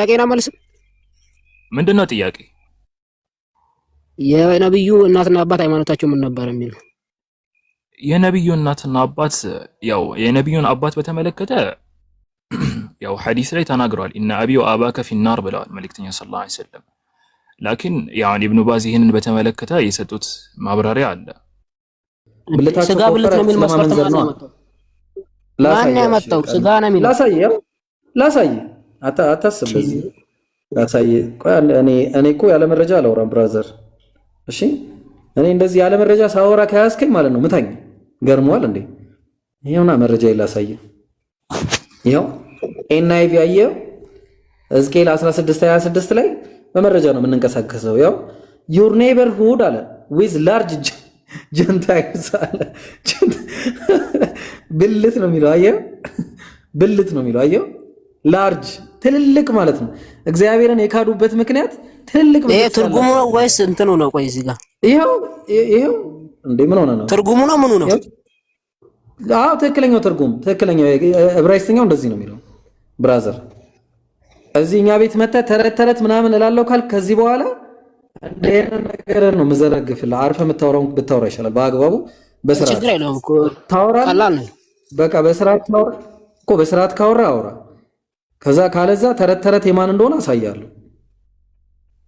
ጥያቄና መልስ ምንድነው ጥያቄ? የነብዩ እናትና አባት ሃይማኖታቸው ምን ነበር የሚል ነው። የነብዩ እናትና አባት ያው የነብዩን አባት በተመለከተ ያው ሐዲስ ላይ ተናግሯል። ኢነ አቢ ወአባከ ፊናር ብለዋል መልእክተኛው ሰለላሁ ዐለይሂ ወሰለም። ላኪን ያው ኢብኑ ባዝ ይህንን በተመለከተ የሰጡት ማብራሪያ አለ። ስጋ ብልት ነው የሚል መስፈርት ነው ማን ያመጣው? ስጋ ነው የሚል ላሳይ አታስብ። በዚህ ላሳይ። ቆይ እኔ እኮ ያለ መረጃ አላወራም ብራዘር። እሺ እኔ እንደዚህ ያለ መረጃ ሳወራ ከያዝከኝ ማለት ነው ምታኝ። ገርሟል እንዴ? ይሄውና መረጃ ይላሳይ። ይሄው ኤንአይቪ አየው ሕዝቅኤል 16:26 ላይ በመረጃ ነው የምንንቀሳቀሰው። ያው your neighborhood አለ with large gentiles አለ ብልት ነው የሚለው አየው፣ ብልት ነው የሚለው አየው። ላርጅ ትልልቅ ማለት ነው። እግዚአብሔርን የካዱበት ምክንያት ትልልቅ ነው። ይሄ ትርጉሙ ነው ወይስ እንትኑ ነው? ቆይ እዚህ ጋር ይሄው እንዴ ምን ሆነ ነው? ትርጉሙ ነው ምኑ ነው? አዎ ትክክለኛው ትርጉም ትክክለኛው ዕብራይስጥኛው እንደዚህ ነው የሚለው ብራዘር። እዚህኛ ቤት መተህ ተረት ተረት ምናምን እላለሁ ካልክ ከዚህ በኋላ እንደ ነገር ነው መዘረግፍልህ። አርፈህ የምታወራውን ብታወራ ይሻላል። በአግባቡ በስርዓት ችግር የለውም እኮ ታወራለህ። በቃ በስርዓት ታወራ እኮ በስርዓት ካወራ አውራ። ከዛ ካለዛ ተረት ተረት የማን እንደሆነ አሳያለሁ።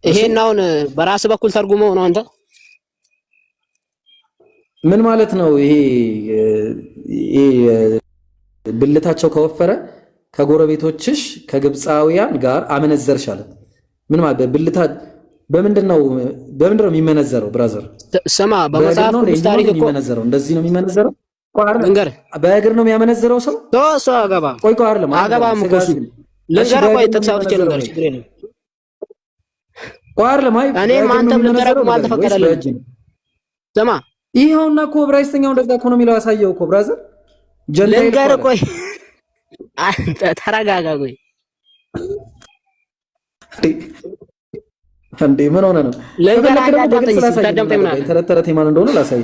ይሄን አሁን በራስ በኩል ተርጉመው ነው አንተ ምን ማለት ነው? ይሄ ብልታቸው ከወፈረ ከጎረቤቶችሽ ከግብፃውያን ጋር አመነዘርሽ አለ። ምን ማለት ብልታ በምንድነው የሚመነዘረው? ብራዘር ስማ፣ በመጽሐፍ ቅዱስ ታሪክ እኮ የሚመነዘረው እንደዚህ ነው የሚመነዘረው። ልንገር፣ በእግር ነው የሚያመነዘረው ሰው ቶሶ አገባ ቆይ አይደለም አገባም እኮ ልንገር፣ ቆይ ተክሳውት ልንገር፣ ችግር የለም። ቆይ አይደለም እኔም አንተም ልንገረው አልተፈቀደልኝም። ስማ ይሄውና እኮ ዕብራይስጥኛው እንደዛ እኮ ነው የሚለው። ያሳየው እኮ ብራዘር ልንገር፣ ቆይ አንተ ተረጋጋ። ቆይ እንዴ ምን ሆነ ነው? ተረት የማን እንደሆነ ላሳይ።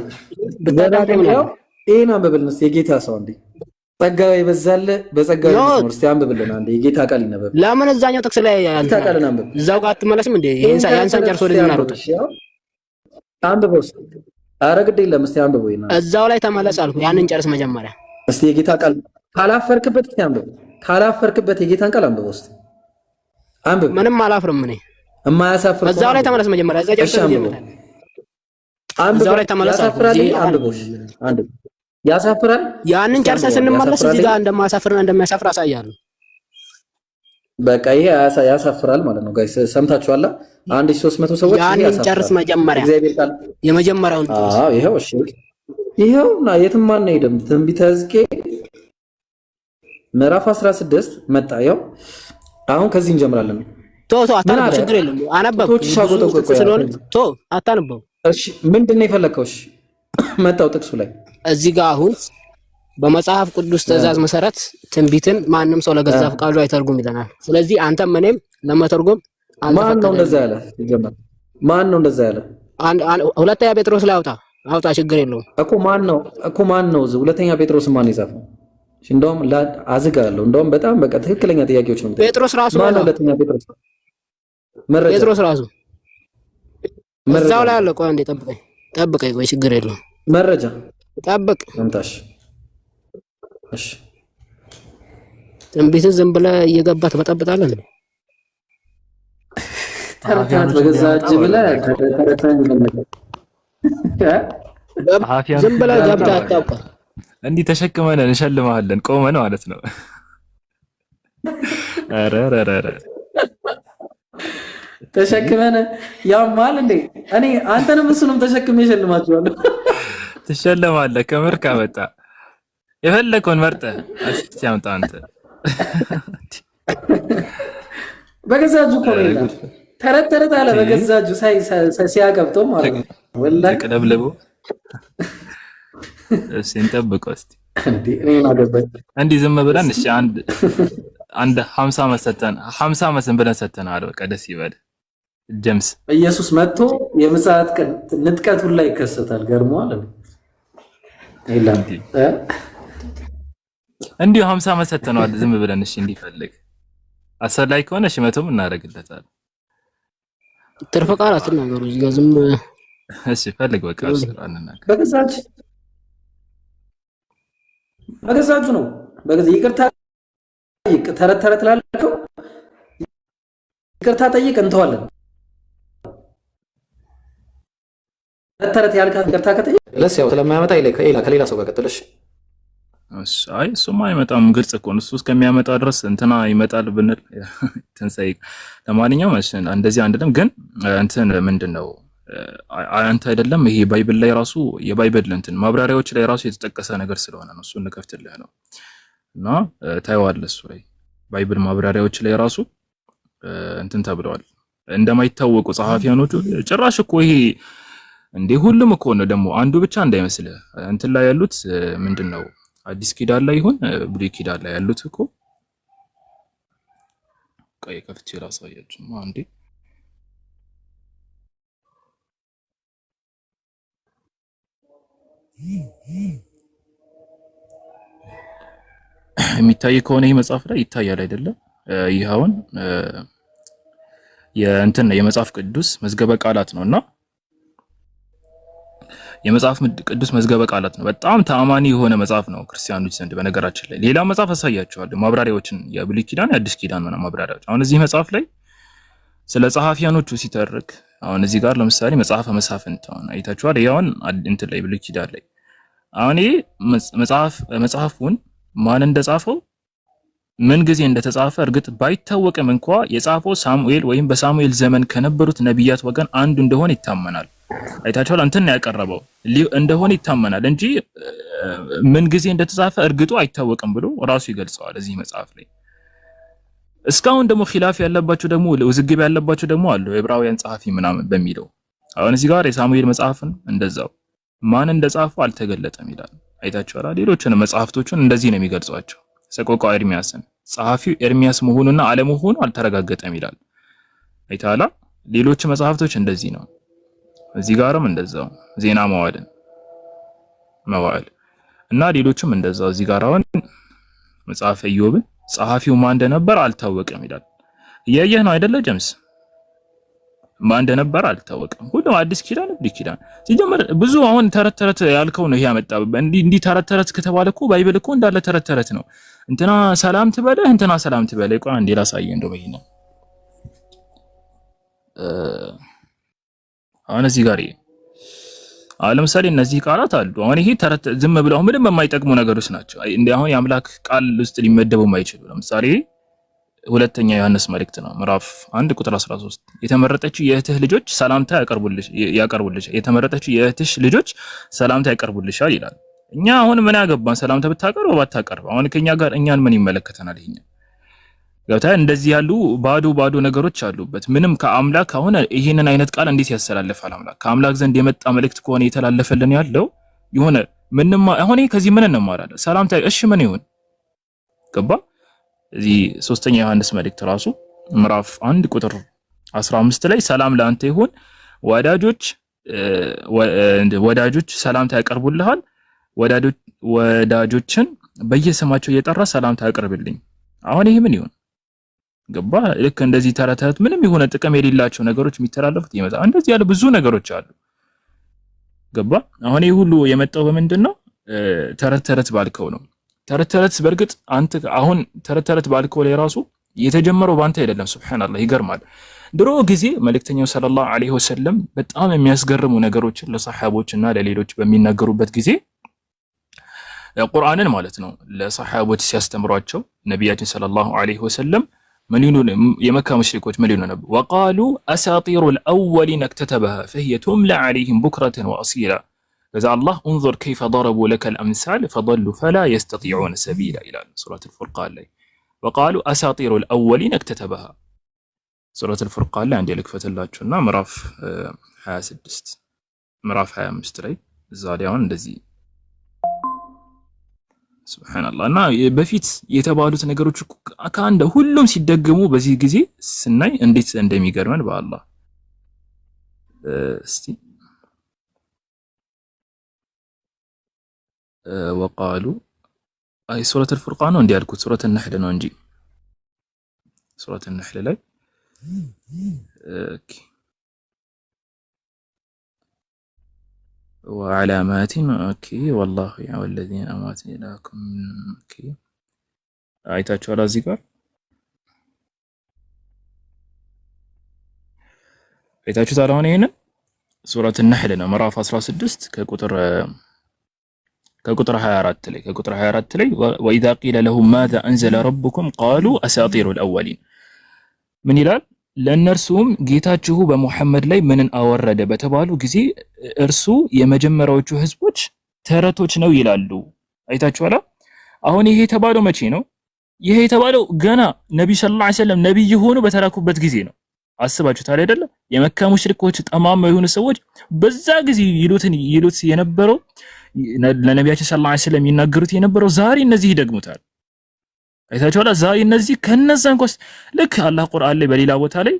ይሄን አንብብልን እስኪ የጌታ ሰው እንዴ ጸጋው ይበዛል በጸጋው ይኖር። እስቲ አንብብልን አንዴ የጌታ ቃል ይነበብ። ለምን እዛኛው ጥቅስ ላይ እዛው ጋር አትመለስም እንዴ? ይሄን ያንሳን ጨርሶ ወደዚህ እናሮጥ አንብበው። ኧረ ግድ የለም እስቲ አንብበው። እዛው ላይ ተመለስ አልኩ። ያንን ጨርስ መጀመሪያ እስቲ የጌታ ቃል ካላፈርክበት እስቲ አንብብ። ካላፈርክበት የጌታን ቃል አንብበው እስቲ አንብብ። ምንም አላፍርም እኔ የማያሳፍር እዛው ላይ ተመለስ መጀመሪያ። እዛ ጨርስ እዛው ላይ ተመለስ አልኩ። አንብበው አንብብ። ያሳፍራል። ያንን ጨርሰን ስንመለስ እዚህ ጋር እንደማያሳፍርና እንደሚያሳፍር አሳያለሁ። በቃ ይሄ ያሳፍራል ማለት ነው ጋይስ፣ ሰምታችኋል? 1300 ሰዎች ያንን ጨርስ መጀመሪያ የመጀመሪያውን ጥቅስ። አዎ ይሄው እሺ፣ ይሄውና የትም ማን ነው ሄደም ትንቢተ ሕዝቅኤል ምዕራፍ 16 መጣ። ይሄው አሁን ከዚህ እንጀምራለን። አታነበው፣ ችግር የለም አነበብኩ ስለሆነ አታነበው። እሺ ምንድነው የፈለከው? እሺ መጣው ጥቅሱ ላይ እዚህ ጋር አሁን በመጽሐፍ ቅዱስ ትእዛዝ መሰረት ትንቢትን ማንም ሰው ለገዛ ፈቃዱ አይተርጉም ይለናል። ስለዚህ አንተም እኔም ለመተርጎም ማን ነው እንደዛ ያለ? ይጀምር። ማን ነው እንደዛ ያለ? ሁለተኛ ጴጥሮስ ላይ አውጣ፣ ችግር የለውም እኮ ማን ነው? ሁለተኛ ጴጥሮስ ማን ይጻፈው? እንደውም አዝጋለሁ። እንደውም በጣም በቃ ትክክለኛ ጥያቄዎች ነው። ጴጥሮስ ራሱ ማን ነው? ሁለተኛ ጴጥሮስ ጴጥሮስ ራሱ እዛው ላይ አለ። ቆይ አንዴ ጠብቀኝ፣ ቆይ ችግር የለውም። መረጃ ጠብቅ እንታሽ። እሺ ትንቢትን ዝም ብለህ እየገባህ ትበጠብጣለህ እንዴ? ተረታት በገዛ እጅ ብለህ ተረተን ዝም ብለህ ገብተህ አታውቅም። እንዲህ ተሸክመን እንሸልማለን ቆመን ማለት ነው። ኧረ ተሸክመን ያማል እንዴ? እኔ አንተንም እሱንም ተሸክሜ እሸልማችኋለሁ። ትሸለማለህ ከምር ካመጣ የፈለከውን መርጠህ እስቲ አምጣ። አንተ በገዛ እጁ እኮ ነው ተረት አለ። በገዛ እጁ ሲያቀብጠው ማለት ነው። ወላሂ ቀለብለቡ እሺ እንጠብቀው እስቲ እንዲህ ዝም ብለን እሺ አንድ 50 ዓመት ሰተን 50 ዓመት ብለን ሰተናል። በቃ ደስ ይበል። ጀምስ ኢየሱስ መጥቶ የምጽአት ቀን ንጥቀት ሁላ ይከሰታል። ገርሟል አይላም እንዲሁ 50 ዓመት ሰተናል ዝም ብለን እሺ እንዲፈልግ አስፈላጊ ከሆነ ሽመቱም እናደርግለታለን። ትርፍ ቃላት ተናገሩ እዚህ ጋር ዝም እሺ ፈልግ በቃ አንናገር። በገዛችሁ ነው በገዛ ይቅርታ ተረት ተረት ላልከው ይቅርታ ጠይቅ እንተዋለን። ተረት ያልካት ይቅርታ ከጠይቅ ለሰው ስለማያመጣ ከሌላ ሰው ጋር ቀጥለሽ። አይ እሱማ አይመጣም፣ ግልጽ እኮ ነው። እሱ እስከሚያመጣ ድረስ እንትና ይመጣል ብንል ትንሳኤ። ለማንኛውም እንደዚህ አንድም ግን እንትን ምንድነው አንተ አይደለም ይሄ ባይብል ላይ ራሱ የባይብል እንትን ማብራሪያዎች ላይ ራሱ የተጠቀሰ ነገር ስለሆነ ነው እሱን ልከፍትልህ ነው እና ታየዋለህ። እሱ ላይ ባይብል ማብራሪያዎች ላይ ራሱ እንትን ተብለዋል እንደማይታወቁ ጸሐፊያኖቹ። ጭራሽ እኮ ይሄ እንዴ ሁሉም እኮ ነው ደግሞ አንዱ ብቻ እንዳይመስልህ እንትን ላይ ያሉት ምንድነው አዲስ ኪዳን ላይ ይሁን ብሉይ ኪዳን ላይ ያሉት እኮ ቀይ ከፍቼ ላሳያችሁ አንዴ። የሚታይ ከሆነ ይህ መጽሐፍ ላይ ይታያል አይደለም? ይህ አሁን የእንትን የመጽሐፍ ቅዱስ መዝገበ ቃላት ነውና የመጽሐፍ ቅዱስ መዝገበ ቃላት ነው። በጣም ተአማኒ የሆነ መጽሐፍ ነው ክርስቲያኖች ዘንድ። በነገራችን ላይ ሌላ መጽሐፍ አሳያቸዋለሁ ማብራሪያዎችን፣ የብሉይ ኪዳን የአዲስ ኪዳን ማብራሪያዎች። አሁን እዚህ መጽሐፍ ላይ ስለ ጸሐፊያኖቹ ሲተርክ አሁን እዚህ ጋር ለምሳሌ መጽሐፈ መሳፍንት አሁን አይታችኋል። ያውን እንትን ላይ ብሉይ ኪዳን ላይ አሁን ይሄ መጽሐፉን ማን እንደጻፈው ምን ጊዜ እንደተጻፈ እርግጥ ባይታወቅም እንኳ የጻፈው ሳሙኤል ወይም በሳሙኤል ዘመን ከነበሩት ነቢያት ወገን አንዱ እንደሆነ ይታመናል። አይታችኋል። እንትን ያቀረበው እንደሆነ ይታመናል እንጂ ምን ጊዜ እንደተጻፈ እርግጡ አይታወቅም ብሎ ራሱ ይገልጸዋል እዚህ መጽሐፍ ላይ። እስካሁን ደግሞ ኺላፍ ያለባቸው ደግሞ ውዝግብ ያለባቸው ደግሞ አሉ የዕብራውያን ጸሐፊ ምናምን በሚለው። አሁን እዚህ ጋር የሳሙኤል መጽሐፍን እንደዛው ማን እንደጻፈው አልተገለጠም ይላል። አይታችኋል። ሌሎችንም መጽሐፍቶችን እንደዚህ ነው የሚገልጿቸው። ሰቆቃወ ኤርሚያስን ጸሐፊው ኤርሚያስ መሆኑና አለመሆኑ አልተረጋገጠም ይላል። አይታላ ሌሎች መጽሐፍቶች እንደዚህ ነው። እዚህ ጋርም እንደዛው ዜና መዋዕል እና ሌሎችም እንደዛው እዚህ ጋር አሁን መጽሐፈ ኢዮብን ጸሐፊው ማን እንደነበር አልታወቀም ይላል። እያየህ ነው አይደለ ጀምስ? ማን እንደነበር አልታወቀም። ሁሉም አዲስ ኪዳን ብሉይ ኪዳን ሲጀምር ብዙ አሁን ተረት ተረት ያልከው ነው ይሄ ያመጣ። እንዲህ ተረት ተረት ከተባለ እኮ ባይብል እኮ እንዳለ ተረት ተረት ነው። እንትና ሰላም ትበለ እንትና ሰላም ትበለ። ቆይ አንዴ ላሳየህ እንደው በይነ አሁን እዚህ ጋር አሁን ለምሳሌ እነዚህ ቃላት አሉ። አሁን ይሄ ተረት ዝም ብለው ምንም የማይጠቅሙ ነገሮች ናቸው። እንደ አሁን የአምላክ ቃል ውስጥ ሊመደቡ የማይችሉ ለምሳሌ ሁለተኛ ዮሐንስ መልእክት ነው ምዕራፍ 1 ቁጥር 13 የተመረጠችው የእህትህ ልጆች ሰላምታ ያቀርቡልሽ የተመረጠችው የእህትሽ ልጆች ሰላምታ ያቀርቡልሻል ይላል። እኛ አሁን ምን ያገባን ሰላምታ ብታቀርብ ባታቀርብ? አሁን ከኛ ጋር እኛን ምን ይመለከተናል? ይሄኛ ገብታ እንደዚህ ያሉ ባዶ ነገሮች አሉበት። ምንም ከአምላክ አሁን ይሄንን አይነት ቃል እንዴት ያስተላልፋል አምላክ? ከአምላክ ዘንድ የመጣ መልእክት ከሆነ የተላለፈልን ያለው የሆነ ምንም አሁን ከዚህ ምን እንማራለን? ሰላምታ እሺ ምን ይሁን ገባ? እዚህ ሶስተኛ ዮሐንስ መልእክት ራሱ ምዕራፍ 1 ቁጥር 15 ላይ ሰላም ለአንተ ይሁን ወዳጆች ሰላምታ ያቀርቡልሃል፣ ወዳጆችን በየስማቸው እየጠራ ሰላምታ ያቀርብልኝ። አሁን ይሄ ምን ይሁን ገባ? ልክ እንደዚህ ተረተት ምንም የሆነ ጥቅም የሌላቸው ነገሮች የሚተላለፉት ይመጣ እንደዚህ ያለ ብዙ ነገሮች አሉ ገባ? አሁን ይሄ ሁሉ የመጣው በምንድን ነው? ተረት ባልከው ነው። ተረት በርግጥ አንተ አሁን ተረት ባልከው ላይ ራሱ የተጀመረው ባንተ አይደለም። ሱብሃንአላህ ይገርማል። ድሮ ጊዜ መልእክተኛው ሰለላሁ ዐለይሂ ወሰለም በጣም የሚያስገርሙ ነገሮችን ለሰሃቦችና ለሌሎች በሚናገሩበት ጊዜ ቁርአንን ማለት ነው ለሰሃቦች ሲያስተምሯቸው ነቢያችን ሰለላሁ ዐለይሂ ወሰለም ምን ይሉ የመካ ሙሽሪኮች ምን ይሉ ነበር? ወቃሉ አሳጢሩል አወሊን እክተተበሃ ፈሂየ ቱምላ ዐለይሂም ቡክረተን ወአሲላ ከዛ አላህ انظر كيف ضربوا لك الامثال فضلوا فلا يستطيعون سبيلا ይላል ሱረቱ الفرقان ላይ وقالوا اساطير الاولين اكتتبها ሱረቱ الفرقان ላይ አንዴ ልክፈትላችሁና ምዕራፍ 26 ምዕራፍ 25 ላይ እዛ ላይ አሁን እንደዚህ ሱብሃንአላህ እና በፊት የተባሉት ነገሮች ከአንድ ሁሉም ሲደገሙ በዚህ ጊዜ ስናይ እንዴት እንደሚገርመን በአላህ እስቲ ወቃሉ አይ ሱረቱ الفرقان ነው እንዲያልኩት ሱረቱ النحل ነው እንጂ ሱረት النحل ላይ ኦኬ وعلامات اوكي والله والذين امات لكم اوكي አይታችኋል እዚህ ጋር አይታችሁታል አሁን ይሄንን ሱረት النحل ነው ምዕራፍ 16 ከቁጥር 24 ላይ واذا قيل لهم ماذا انزل ربكم قالوا اساطير الاولين ምን ይላል ለእነርሱም ጌታችሁ በመሐመድ ላይ ምንን አወረደ በተባሉ ጊዜ እርሱ የመጀመሪያዎቹ ህዝቦች ተረቶች ነው ይላሉ። አይታችኋል። አሁን ይሄ የተባለው መቼ ነው? ይሄ የተባለው ገና ነብዩ ሰለላሁ ዐለይሂ ወሰለም ነብይ ሆኑ በተላኩበት ጊዜ ነው። አስባችሁታል አይደለ? የመካ ሙሽሪኮች ጠማማ የሆኑ ሰዎች በዛ ጊዜ ይሉት የነበረው ለነቢያችን ሰለላሁ ዐለይሂ ወሰለም ይናገሩት የነበረው ዛሬ እነዚህ ይደግሙታል። አይታችኋል። ዛሬ እነዚህ ከነዛ እንኳን ልክ አላህ ቁርአን ላይ በሌላ ቦታ ላይ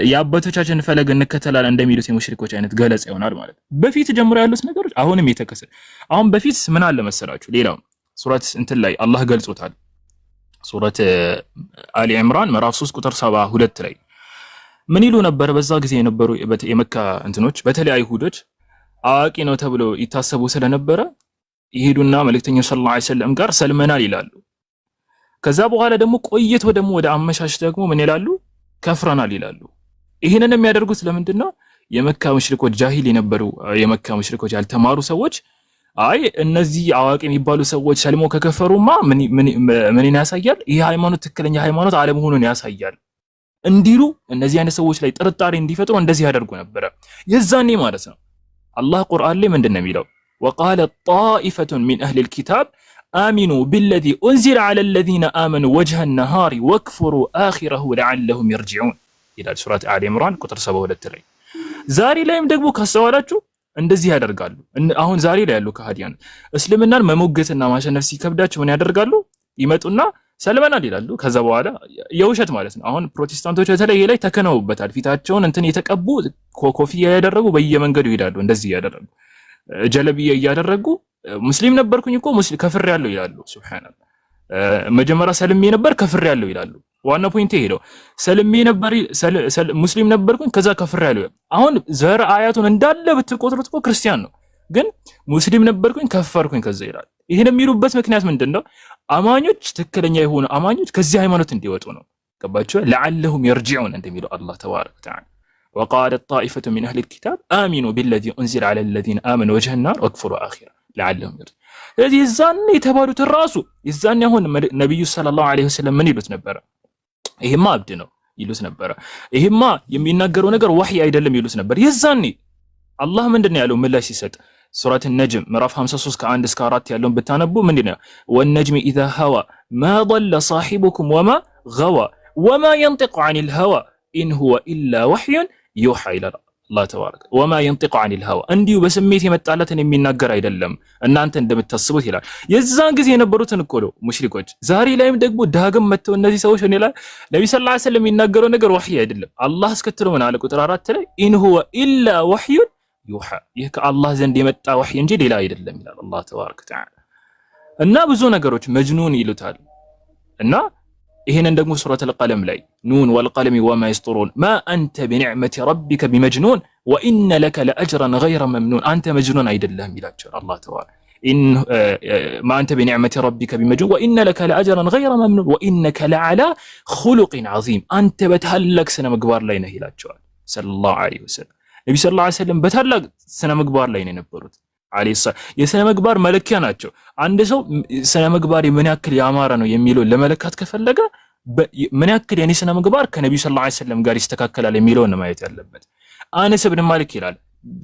የአባቶቻችን ፈለግ እንከተላለን እንደሚሉት የሙሽሪኮች አይነት ገለጻ ይሆናል ማለት ነው። በፊት ጀምሮ ያሉት ነገሮች አሁንም የተከሰተ አሁን በፊት ምን አለ መሰላችሁ? ሌላው ሱረት እንትን ላይ አላህ ገልጾታል። ሱረት አሊ ኢምራን ምዕራፍ 3 ቁጥር 72 ላይ ምን ይሉ ነበር? በዛ ጊዜ የነበሩ የመካ እንትኖች በተለይ አይሁዶች አዋቂ ነው ተብሎ ይታሰቡ ስለነበረ ይሄዱና መልእክተኛው ሰለላሁ ዐለይሂ ወሰለም ጋር ሰልመናል ይላሉ። ከዛ በኋላ ደግሞ ቆይቶ ደግሞ ወደ አመሻሽ ደግሞ ምን ይላሉ? ከፍረናል ይላሉ። ይሄንን የሚያደርጉት ለምንድነው? የመካ ሙሽሪኮች ጃሂል የነበሩ የመካ ሙሽሪኮች ያልተማሩ ሰዎች አይ እነዚህ አዋቂ የሚባሉ ሰዎች ሰልሞ ከከፈሩማ ምን ያሳያል? ይሄ ሃይማኖት ትክክለኛ ሃይማኖት አለመሆኑን ያሳያል እንዲሉ እነዚህ አይነት ሰዎች ላይ ጥርጣሬ እንዲፈጥሩ እንደዚህ ያደርጉ ነበረ። የዛኔ ማለት ነው አላህ ቁርአን ላይ ምንድነው የሚለው? وقال طائفة من أهل الكتاب آمنوا بالذي أنزل على الذين آمنوا وجه النهار واكفروا آخره لعلهم يرجعون إلى سورة آل عمران ቁጥር 72 ላይ ዛሬ ላይም ደግሞ ካስተዋላችሁ እንደዚህ ያደርጋሉ። አሁን ዛሬ ላይ ያሉ ከሃዲያን እስልምናን መሞገትና ማሸነፍ ሲከብዳቸው ምን ያደርጋሉ? ይመጡና ሰልመናል ይላሉ። ከዛ በኋላ የውሸት ማለት ነው። አሁን ፕሮቴስታንቶች በተለይ ላይ ተከነውበታል። ፊታቸውን እንትን የተቀቡ ኮፍያ ያደረጉ በየመንገዱ ይሄዳሉ። እንደዚህ ያደረጉ ጀለብያ እያደረጉ ሙስሊም ነበርኩኝ እኮ ከፍር ያለው ይላሉ። ሱብሃንአላህ መጀመሪያ ሰልሜ ነበር ከፍር ያለው ይላሉ። ዋና ፖይንት ይሄ ነው። ሰልሜ ነበር ሙስሊም ነበርኩኝ ከዛ ከፍር ያለው። አሁን ዘር አያቱን እንዳለ ብትቆጥሩት እኮ ክርስቲያን ነው፣ ግን ሙስሊም ነበርኩኝ ከፈርኩኝ ከዛ ይላል። ይሄን የሚሉበት ምክንያት ምንድነው? አማኞች ትክክለኛ የሆኑ አማኞች ከዚህ ሃይማኖት እንዲወጡ ነው። ገባችሁ? ለዓለሁም የርጂዑን እንደሚለው አላህ ተባረከ ወተዓላ وقالت طائفة من أهل الكتاب آمنوا بالذي أنزل على الذين آمنوا وجه النهار واكفروا آخره لعلهم يرجعون። ስለዚህ የዛኔ የተባሉት ራሱ የዛኔ አሁን ነብዩ ሰለላሁ ዐለይሂ ወሰለም ምን ይሉት ነበር? ይሄማ አብድ ነው ይሉት ነበር። ይሄማ የሚናገረው ነገር ወህይ አይደለም ይሉት ነበር። የዛኔ አላህ ምንድነው ያለው ምላሽ ሲሰጥ? ሱረት النجم ምዕራፍ 53 ከ1 እስከ 4 ያለውን ብታነቡ ምንድነው? والنجم إذا هوى ما ضل صاحبكم وما غوى وما ينطق عن الهوى إن هو إلا وحي يوحى إلى الله تبارك وما ينطق عن الهوى እንዲሁ በስሜት የመጣለትን የሚናገር አይደለም እናንተ እንደምታስቡት ይላል። የዛን ጊዜ የነበሩትን እኮ ነው ሙሽሪኮች። ዛሬ ላይም ደግሞ ዳግም መተው እነዚህ ሰዎች ምን ይላል? ነብዩ ሰለላሁ ዐለይሂ ወሰለም የሚናገረው ነገር ወህይ አይደለም። አላህ አስከትለው ምን አለ? ቁጥር 4 ላይ إن هو إلا وحي يوحى ይህ ከአላህ ዘንድ የመጣ ወህይ እንጂ ሌላ አይደለም ይላል አላህ ተባረከ ወተዓላ። እና ብዙ ነገሮች መጅኑን ይሉታል። እና ይሄንን ደግሞ ሱረት አልቀለም ላይ ኑን ወልቀለሚ ወማ ይስጡሩን ማ አንተ ቢኒዕመቲ ረቢከ ቢመጅኑን ወኢነ ለከ ለአጅረን ገይረ መምኑን አንተ መጅኑን አይደለህም ይላቸዋል አላህ ተባረከ ማ አንተ ቢኒዕመቲ ረቢከ ቢመጅኑን ወኢነ ለከ ለአጅረን ገይረ መምኑን ወኢነከ ለዐላ ኹሉቂን ዐዚም አንተ በታላቅ ስነ ምግባር ላይ ነህ ይላቸዋል ሰለላሁ ዐለይሂ ወሰለም። ነብዩ ሰለላሁ ዐለይሂ ወሰለም በታላቅ ስነ ምግባር ላይ ነው የነበሩት። የስነ ምግባር መለኪያ ናቸው። አንድ ሰው ስነ ምግባር ምን ያክል ያማረ ነው የሚለው ለመለካት ከፈለገ ምን ያክል የኔ ስነ ምግባር ከነብዩ ሰለላሁ ዐለይሂ ወሰለም ጋር ይስተካከላል የሚለውን ማየት ያለበት። አነስ ኢብኑ ማሊክ ይላል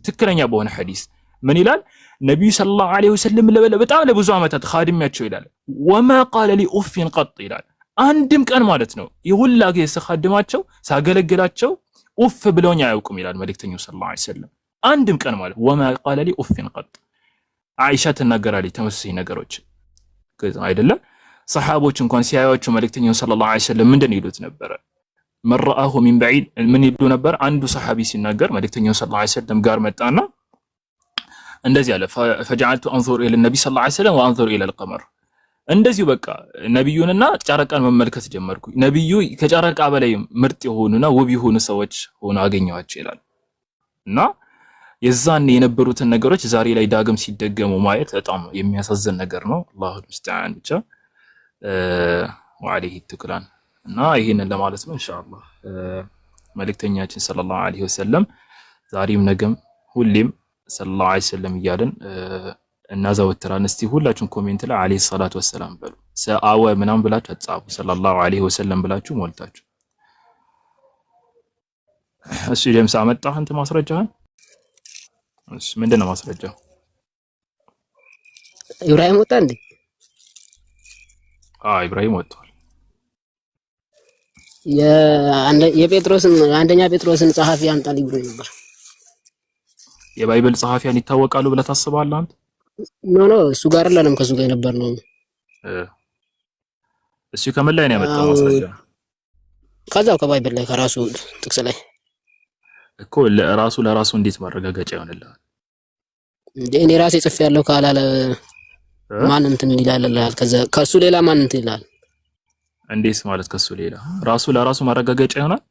ትክክለኛ በሆነ ሐዲስ ምን ይላል? ነብዩ ሰለላሁ ዐለይሂ ወሰለም በጣም ለብዙ ዓመታት ኻድሚያቸው ይላል ወማ ቃለ ሊ ኡፍን ቀጥ ይላል አንድም ቀን ማለት ነው የሁላ ጊዜ ስኻድማቸው ሳገለግላቸው ኡፍ ብለውኝ አያውቁም ይላል መልእክተኛው ሰለላሁ ዐለይሂ ወሰለም። አንድም ቀን ማለት ወማ ቃለ ሊ ኡፍን ቀጥ። አይሻ ትናገራለች ተመሳሳይ ነገሮች አይደለም። ሰሃቦች እንኳን ሲያዩአቸው መልእክተኛው ሰለላሁ ዐለይሂ ወሰለም ምንድን ይሉት ነበር? መረአሁ ሚን በዒድ ምን ይሉ ነበር? አንዱ ሰሃቢ ሲናገር መልእክተኛው ሰለላሁ ዐለይሂ ወሰለም ጋር መጣና እንደዚህ አለ ፈጀዐልቱ አንዙር ኢለ ነብይ ሰለላሁ ዐለይሂ ወሰለም ወአንዙር ኢለ አልቀመር እንደዚሁ በቃ ነብዩንና ጨረቃን መመልከት ጀመርኩ። ነብዩ ከጨረቃ በላይ ምርጥ የሆኑና ውብ የሆኑ ሰዎች ሆነው አገኘዋቸው ይላል። እና የዛን የነበሩትን ነገሮች ዛሬ ላይ ዳግም ሲደገሙ ማየት በጣም የሚያሳዝን ነገር ነው። አላሁ ሙስተዓን ብቻ ወአለይሂ ትክላን። እና ይሄንን ለማለት ነው ኢንሻአላህ መልእክተኛችን ሰለላሁ ዐለይሂ ወሰለም ዛሬም ነገም ሁሌም ሰለላሁ ዐለይሂ ወሰለም እያልን እናዘወትራን። እስቲ ሁላችሁም ኮሜንት ላይ ዐለይሂ ሰላቱ ወሰላም በሉ። ሰአወ ምናምን ብላችሁ አጻፉ፣ ሰለላሁ ዐለይሂ ወሰለም ብላችሁ ሞልታችሁ። እሺ ጀምስ አመጣህ አንተ ማስረጃህን? እሺ ምንድነው ማስረጃው? ኢብራሂም ወጣ እንዴ? ኢብራሂም ወጥቷል። የጴጥሮስን አንደኛ ጴጥሮስን ጸሐፊ አምጣልኝ ብሎ ነበር። የባይብል ጸሐፊያን ይታወቃሉ ብለህ ታስባለህ አንተ? ኖ እሱ ጋር አይደለም ከሱ ጋር ነበር ነው። እሺ ከምን ላይ ነው ያመጣው ማስረጃ? ከዛው ከባይብል ላይ ከራሱ ጥቅስ ላይ እኮ ለራሱ እንዴት ማረጋገጫ ይሆንልሃል? እኔ ራሴ ጽፌ ያለው ካላለ ማን እንትን ይላልልሃል? ከሱ ሌላ ማን እንትን ይላል? እንዴት ማለት ከሱ ሌላ ራሱ ለራሱ ማረጋገጫ ይሆናል?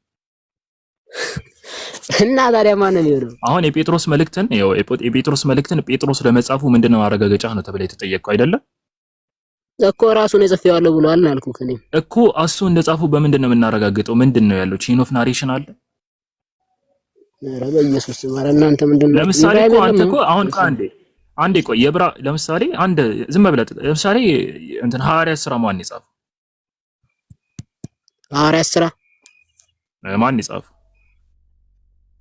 እና ታዲያ ማን ነው የሚሆነው? አሁን የጴጥሮስ መልእክትን ጴጥሮስ ለመጻፉ ምንድነው ማረጋገጫ ነው ተብለ የተጠየቀው አይደለም እኮ ራሱ ነው ጽፌ ያለው ብሏል አልኩህ። እኔ እኮ እሱ እንደጻፉ በምንድነው የምናረጋግጠው? ምንድነው ያለው ቼን ኦፍ ናሬሽን አለ? ኧረ በኢየሱስ ማረ እናንተ ምንድነው? ለምሳሌ እኮ አንተ እኮ አሁን አንዴ ቆይ ለምሳሌ አንድ ዝም ብለህ ለምሳሌ እንትን ሐዋርያት ሥራ ማን ይጻፈው? ሐዋርያት ሥራ ማን ይጻፈው?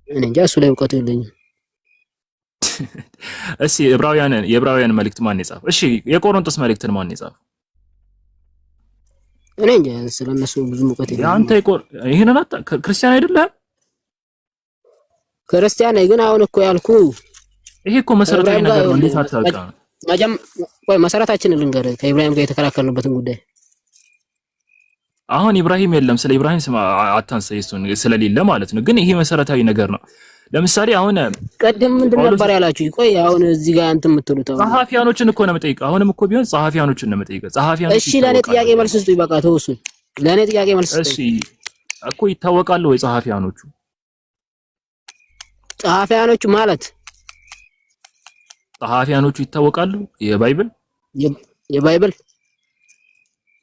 እኔ እንጃ እሱ ላይ እውቀቱ የለኝም። እሺ የዕብራውያን መልእክት ማን ይጻፈው? እሺ የቆሮንቶስ መልእክትን ማን ይጻፈው? እኔ እንጃ ስለነሱ ብዙ እውቀት የለኝም። አንተ ይሄንን ክርስቲያን አይደለህ? ክርስቲያን ነኝ ግን አሁን እኮ ያልኩ ይሄ እኮ መሰረታዊ ነገር ነው። እንዴት አታውቅም? ቆይ መሰረታችንን ልንገርህ ከኢብራሂም ጋር የተከራከርንበትን ጉዳይ። አሁን ኢብራሂም የለም፣ ስለ ኢብራሂም ስም አታንሳ፣ እሱን ስለሌለ ማለት ነው። ግን ይሄ መሰረታዊ ነገር ነው። ለምሳሌ አሁን ቀደም ምንድን ነበር ያላችሁ? ቆይ አሁን እዚህ ጋር አንተ የምትሉት ጸሐፊያኖችን እኮ ነው የምጠይቀው። አሁንም እኮ ቢሆን ጸሐፊያኖችን ነው የምጠይቀው። ጸሐፊያኖች እሺ፣ ለኔ ጥያቄ መልስ ስጡኝ። በቃ ተውሱ፣ ለኔ ጥያቄ መልስ ስጡኝ። እሺ እኮ ይታወቃሉ ወይ ጸሐፊያኖቹ? ጸሐፊያኖቹ ማለት ጸሐፊያኖቹ ይታወቃሉ? የባይብል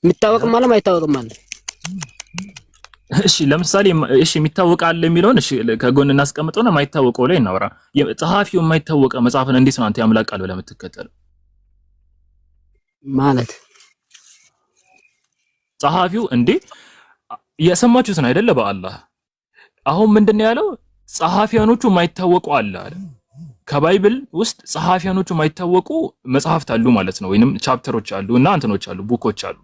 የሚታወቅም ማለት ማይታወቅም ማለት እሺ ለምሳሌ የሚታወቃል የሚለውን ከጎን እናስቀምጠውና ማይታወቀው ላይ እናወራ። ጸሐፊው የማይታወቀ መጽሐፍን እንዴት ነው አንተ ያምላክ ቃል ብለህ የምትከተለው? ማለት ጸሐፊው እንዴ የሰማችሁትን አይደለ? በአላህ አሁን ምንድነው ያለው? ጸሐፊያኖቹ የማይታወቁ አለ። ከባይብል ውስጥ ጸሐፊያኖቹ የማይታወቁ መጽሐፍት አሉ ማለት ነው። ወይንም ቻፕተሮች አሉ እና እንትኖች አሉ፣ ቡኮች አሉ።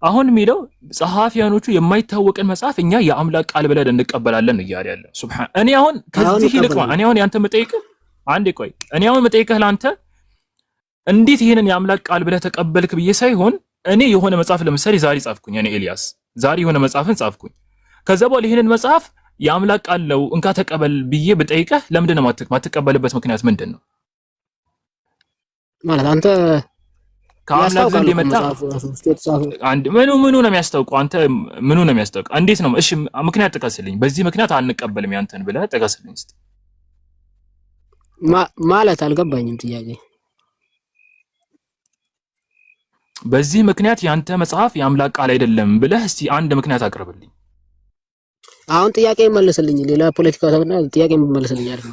አሁን የሚለው ጸሐፊያኖቹ የማይታወቅን መጽሐፍ እኛ የአምላክ ቃል ብለን እንቀበላለን እያለ ያለ ሱብሃን። እኔ አሁን ከዚህ ይልቅ እኔ አሁን ያንተ መጠይቅህ አንዴ ቆይ፣ እኔ አሁን መጠይቅህ ላንተ እንዴት ይሄንን የአምላክ ቃል ብለህ ተቀበልክ ብዬ ሳይሆን እኔ የሆነ መጽሐፍ ለምሳሌ ዛሬ ጻፍኩኝ። እኔ ኤልያስ ዛሬ የሆነ መጽሐፍን ጻፍኩኝ። ከዛ በኋላ ይሄንን መጽሐፍ የአምላክ ቃል ነው እንካ ተቀበል ብዬ ብጠይቅህ ለምንድን ነው ማትቀበልበት ምክንያት ምንድን ነው? ማለት አንተ ከአምላክ ዘንድ የመጣ አንድ ምኑ ነው የሚያስታውቀው? አንተ ምኑ ነው የሚያስታውቀው? እንዴት ነው? እሺ ምክንያት ጥቀስልኝ። በዚህ ምክንያት አንቀበልም ያንተን ብለህ ጥቀስልኝ እስቲ። ማለት አልገባኝም ጥያቄ። በዚህ ምክንያት ያንተ መጽሐፍ የአምላክ ቃል አይደለም ብለህ እስቲ አንድ ምክንያት አቅርብልኝ። አሁን ጥያቄ መልስልኝ። ሌላ ፖለቲካ ተብና ጥያቄ መልስልኝ አይደል?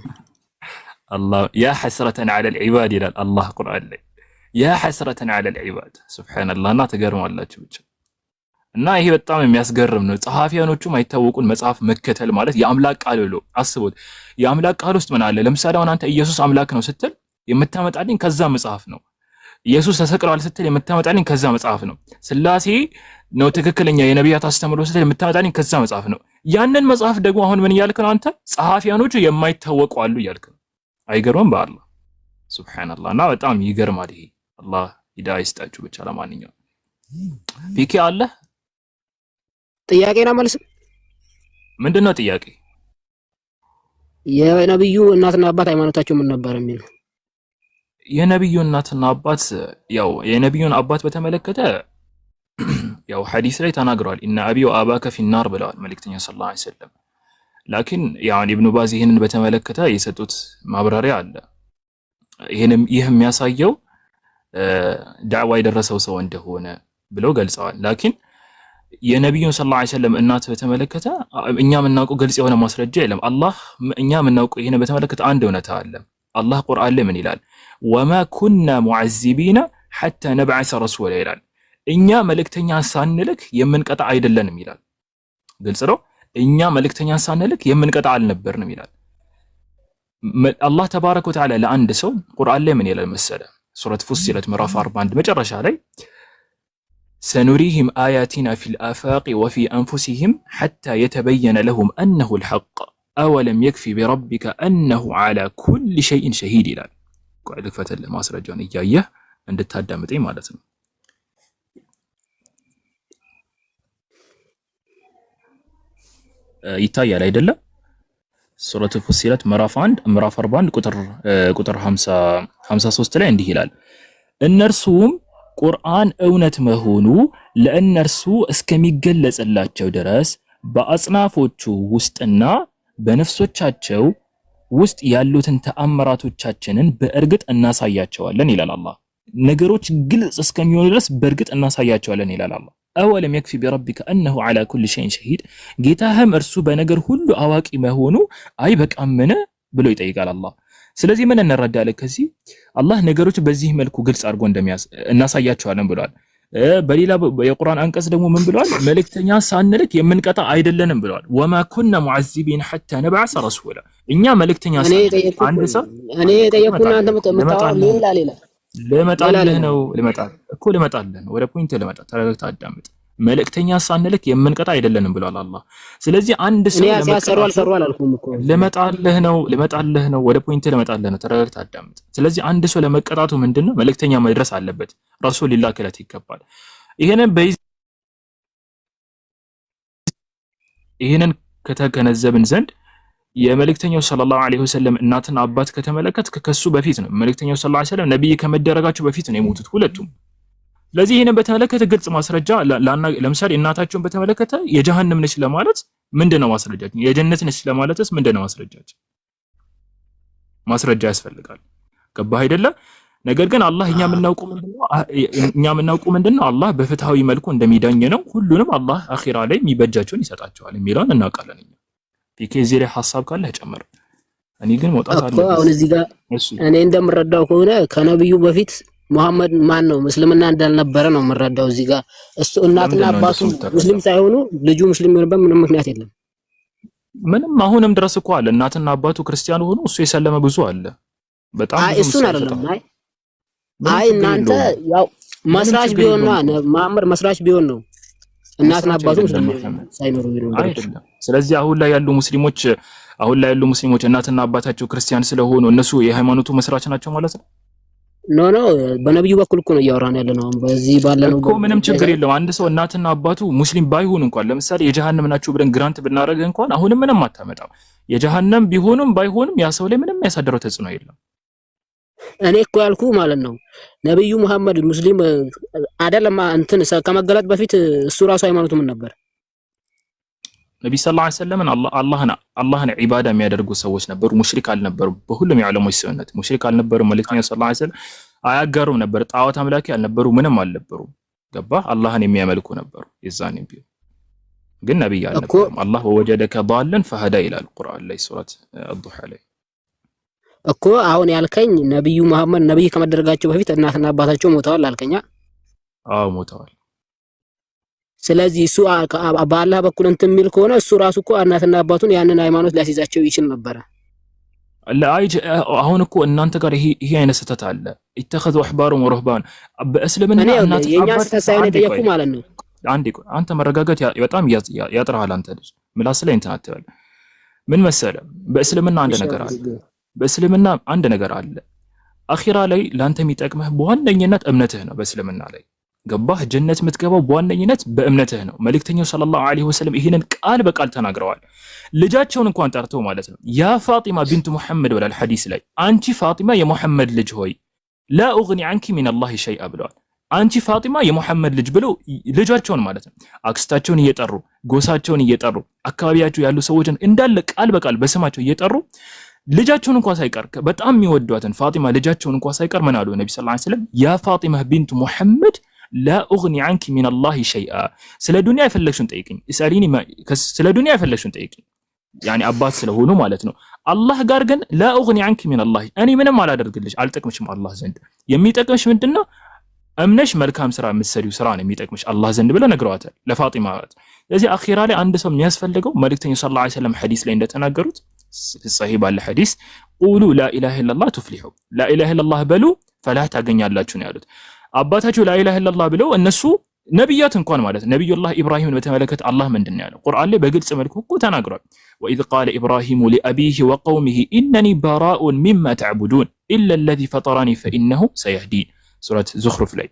አላህ ያ ሐስረተን ዐለል ዒባድ ይላል አላህ ቁርአን ላይ ያ ሐስረተን ዐለል ዒባድ ሱብሃንአላህ። እና ተገርማላችሁ ብቻ። እና ይሄ በጣም የሚያስገርም ነው። ጸሐፊያኖቹ ማይታወቁን መጽሐፍ መከተል ማለት የአምላክ ቃል ብሎ አስቡት። የአምላክ ቃል ውስጥ ምን አለ? ለምሳሌ አሁን አንተ ኢየሱስ አምላክ ነው ስትል የምታመጣልኝ ከዛ መጽሐፍ ነው። ኢየሱስ ተሰቅሏል ስትል የምታመጣልኝ ከዛ መጽሐፍ ነው። ስላሴ ነው ትክክለኛ የነቢያት አስተምሮ ስትል የምታመጣልኝ ከዛ መጽሐፍ ነው። ያንን መጽሐፍ ደግሞ አሁን ምን እያልክ ነው አንተ? ጸሐፊያኖቹ የማይታወቁ አሉ እያልክ ነው። አይገርምም? በአላህ ሱብሃንአላህ። እና በጣም ይገርማል ይሄ። አላህ ሂዳያ ይስጣችሁ ብቻ። ለማንኛውም ፒኬ አለ ጥያቄ ነው መልስ። ምንድነው ጥያቄ? የነብዩ እናትና አባት ሃይማኖታቸው ምን ነበር የሚለው? የነብዩ እናትና አባት ያው የነብዩን አባት በተመለከተ ያው ሐዲስ ላይ ተናግረዋል። ኢነ አቢ ወአባከ ፊናር ብለዋል መልእክተኛ ሰለላሁ ዐለይሂ ወሰለም። ላኪን ያው ኢብኑ ባዝ ይህንን በተመለከተ የሰጡት ማብራሪያ አለ። ይህ የሚያሳየው ዳዕዋ የደረሰው ሰው እንደሆነ ብለው ገልጸዋል። ላኪን የነብዩን ሰለላሁ ዐለይሂ ወሰለም እናት በተመለከተ እኛ የምናውቀው ግልጽ የሆነ ማስረጃ የለም። እኛ የምናውቀው ይህን በተመለከተ አንድ እውነታ አለ። አላህ ቁርአን ላይ ምን ይላል? ወማ ኩና ሙዐዚቢና ሐታ ነብዐሰ ረሱላ ይላል። እኛ መልእክተኛ ሳንልክ የምንቀጣ አይደለንም ይላል። ግልጽ ነው። እኛ መልእክተኛ ሳንልክ የምንቀጣ አልነበርንም ይላል። አላህ ተባረከ ወተዓላ ለአንድ ሰው ቁርአን ላይ ምን ይላል መሰለ? ሱረት ፉሲለት ምዕራፍ 41 መጨረሻ ላይ ሰኑሪሂም አያቲና ፊል አፋቂ ወፊ አንፉሲሂም ሐታ የተበየነ ለሁም አነሁ አልሐቅ አወለም የክፊ ቢረቢከ አነሁ ዐላ ኩሊ ሸይኢን ሸሂድ ይላል። ቆይ ልክፈትልህ ማስረጃውን እያየህ እንድታዳምጠኝ ማለት ነው። ይታያል አይደለም? ሱረቱ ፉሲለት ምዕራፍ 1 ምዕራፍ 41 ቁጥር 53 ላይ እንዲህ ይላል እነርሱም ቁርአን እውነት መሆኑ ለእነርሱ እስከሚገለጽላቸው ድረስ በአጽናፎቹ ውስጥና በነፍሶቻቸው ውስጥ ያሉትን ተአምራቶቻችንን በእርግጥ እናሳያቸዋለን ይላል አላህ። ነገሮች ግልጽ እስከሚሆኑ ድረስ በእርግጥ እናሳያቸዋለን ይላል አላህ። አወለም የክፊ ቢረቢከ አነሁ ዐላ ኩሊ ሸይኢን ሸሂድ፣ ጌታህም እርሱ በነገር ሁሉ አዋቂ መሆኑ አይበቃምን ብሎ ይጠይቃል አላህ። ስለዚህ ምን እንረዳለን ከዚህ? አላህ ነገሮች በዚህ መልኩ ግልጽ አድርጎ እናሳያቸዋለን ብሏል። በሌላ የቁርአን አንቀጽ ደግሞ ምን ብሏል? መልእክተኛ ሳንልክ የምንቀጣ አይደለንም ብሏል። ወማ ኩና ሙዐዚቢን ሐታ ነብዐሰ ረሱላ፣ እኛ መልእክተኛ ሳንልክ አንድ ሰው እኔ የጠየቅኩና አንተ መጣው ሌላ ልመጣልህ ነው ልመጣልህ ነው ወደ ፖይንት ልመጣ። ተረጋግተህ አዳምጥ። መልእክተኛ ሳንልክ የምንቀጣ አይደለንም ብሏል አላህ። ስለዚህ አንድ ሰው ልመጣልህ ነው ወደ ፖይንት ልመጣልህ ነው። ተረጋግተህ አዳምጥ። ስለዚህ አንድ ሰው ለመቀጣቱ ምንድነው መልእክተኛ መድረስ አለበት። ረሱል ሊላክለት ይገባል። ይሄንን ከተገነዘብን ዘንድ የመልእክተኛው ሰለላሁ ዐለይሂ ወሰለም እናትና አባት ከተመለከት ከሱ በፊት ነው። መልእክተኛው ሰለላሁ ዐለይሂ ወሰለም ነብይ ከመደረጋቸው በፊት ነው የሞቱት ሁለቱም። ስለዚህ ይሄንን በተመለከተ ግልጽ ማስረጃ ለምሳሌ እናታቸውን በተመለከተ የጀሃነም ነች ለማለት ምንድነው ማስረጃችን? የጀነት ነች ለማለትስ ምንድነው ማስረጃችን? ማስረጃ ያስፈልጋል። ገባህ አይደለ? ነገር ግን አላህ እኛ የምናውቀው ምንድነው አላህ በፍትሃዊ መልኩ እንደሚዳኝ ነው። ሁሉንም አላህ አኺራ ላይ የሚበጃቸውን ይሰጣቸዋል የሚለውን እናውቃለን እኛ። ፒኬዚ ላይ ሐሳብ ካለ ጨምር። እኔ ግን መውጣት አለበት። አሁን እዚህ ጋር እኔ እንደምረዳው ከሆነ ከነብዩ በፊት መሐመድ ማን ነው እስልምና እንዳልነበረ ነው የምረዳው። እዚህ ጋር እሱ እናትና አባቱ ሙስሊም ሳይሆኑ ልጁ ሙስሊም የሆነበት ምንም ምክንያት የለም። ምንም አሁንም ድረስ እኮ አለ እናትና አባቱ ክርስቲያን ሆኖ እሱ የሰለመ ብዙ አለ። በጣም ብዙ እሱን አይደለም። አይ እናንተ ያው መስራች ቢሆን ነው መሐመድ መስራች ቢሆን ነው እናትና አባቱ ሙስሊም ሳይኖሩ አይደለም። ስለዚህ አሁን ላይ ያሉ ሙስሊሞች እናትና አባታቸው ክርስቲያን ስለሆኑ እነሱ የሃይማኖቱ መስራች ናቸው ማለት ነው? ኖ በነብዩ በኩል እኮ ነው እያወራን ያለነው። በዚህ ባለነው እኮ ምንም ችግር የለውም። አንድ ሰው እናትና አባቱ ሙስሊም ባይሆኑ እንኳን ለምሳሌ የጀሃነም ናቸው ብለን ግራንት ብናረግ እንኳን አሁንም ምንም አታመጣም። የጀሃነም ቢሆኑም ባይሆንም ያ ሰው ላይ ምንም ያሳደረው ተጽዕኖ የለም። እኔ እኮ ያልኩ ማለት ነው ነብዩ መሐመድ ሙስሊም አይደለም እንትን ከመገለጥ በፊት እሱ ራሱ ሃይማኖቱ ምን ነበር? ነብዩ ሰለላሁ ዐለይሂ ወሰለም አላህን ዒባዳ የሚያደርጉ ሰዎች ነበሩ። ሙሽሪክ አልነበሩ። በሁሉም የዓለሞች ሰውነት ሙሽሪክ አልነበሩ። መልእክተኛው ሰለላሁ ዐለይሂ ወሰለም አያጋሩም ነበር። ጣዖት አምላኪ አልነበሩ። ምንም አልነበሩ። ገባህ? አላህን የሚያመልኩ ነበሩ። የዛኔ ቢሆን ግን ነብይ አልነበሩም። አላህ ወወጀደከ ضالًا فهدى ይላል ቁርአን ላይ ሱረት አልዱሃ ላይ እኮ አሁን ያልከኝ ነብዩ መሐመድ ነብይ ከመደረጋቸው በፊት እናትና አባታቸው ሞተዋል አልከኛ? አዎ ሞተዋል። ስለዚህ እሱ በአላህ በኩል እንትን የሚል ከሆነ እሱ ራሱ እኮ እናትና አባቱን ያንን ሃይማኖት ሊያስይዛቸው ይችል ነበር። አሁን እኮ እናንተ ጋር ይሄ አይነት ስህተት አለ። ኢተኸዙ አህባሩም ወሩህባን በእስልምና እናት አባት ተሳይነ ጠየቁ ማለት ነው። አንተ መረጋጋት በጣም ያጥራሃል። አንተ ልጅ ምላስ ላይ እንትን አትበል። ምን መሰለህ በእስልምና አንድ ነገር አለ። አኺራ ላይ ላንተ የሚጠቅምህ በዋነኝነት እምነትህ ነው። በእስልምና ላይ ገባህ? ጀነት የምትገባው በዋነኝነት በእምነትህ ነው። መልእክተኛው ሰለላሁ ዐለይሂ ወሰለም ይሄንን ቃል በቃል ተናግረዋል። ልጃቸውን እንኳን ጠርተው ማለት ነው ያ ፋጢማ ቢንቱ ሙሐመድ ወላል ሐዲስ ላይ አንቺ ፋጢማ የሙሐመድ ልጅ ሆይ لا أغني عنك من الله شيئا ብለዋል። አንቺ ፋጢማ የሙሐመድ ልጅ ብለው ልጃቸውን ማለት ነው አክስታቸውን እየጠሩ ጎሳቸውን እየጠሩ አካባቢያቸው ያሉ ሰዎችን እንዳለ ቃል በቃል በስማቸው እየጠሩ ልጃቸውን እንኳን ሳይቀር በጣም የሚወዷትን ፋጢማ ልጃቸውን እንኳን ሳይቀር ምን አሉ ነብዩ ሰለላሁ ዐለይሂ ወሰለም ያ ፋጢማ ቢንቱ ሙሐመድ لا أغني عنك من الله شيئا ስለ ዱንያ የፈለግሽውን ጠይቂኝ እስአሊኒ ስለ ዱንያ የፈለግሽውን ጠይቂኝ يعني አባት ስለሆኑ ማለት ነው አላህ ጋር ግን لا أغني عنك من الله እኔ ምንም አላደርግልሽ አልጠቅምሽም አላህ ዘንድ የሚጠቅምሽ ምንድነው እምነሽ መልካም ስራ የምትሰሪው ስራ ነው የሚጠቅምሽ አላህ ዘንድ ብለው ነግረዋታል ለፋጢማ ማለት ስለዚህ አኺራ ላይ አንድ ሰው የሚያስፈልገው መልእክተኛው ሰለላሁ ዐለይሂ ወሰለም ሐዲስ ላይ እንደተናገሩት صحيح ባለ ሐዲስ ቁሉ لا إله إلا الله تفلحوا لا إله إلا الله በሉ ፈላህ ታገኛላችሁ ነው ያሉት አባታቸው لا إله إلا الله ብለው እነሱ ነብያት እንኳን ማለት ነብዩላህ ኢብራሂምን በተመለከተ አላህ ምንድነው ያለው ቁርአን ላይ በግልጽ መልኩ እኮ ተናግሯል وإذ قال إبراهيم لأبيه وقومه إنني براء مما تعبدون إلا الذي فطرني فإنه سيهدين ሱረት ዙኽሩፍ ላይ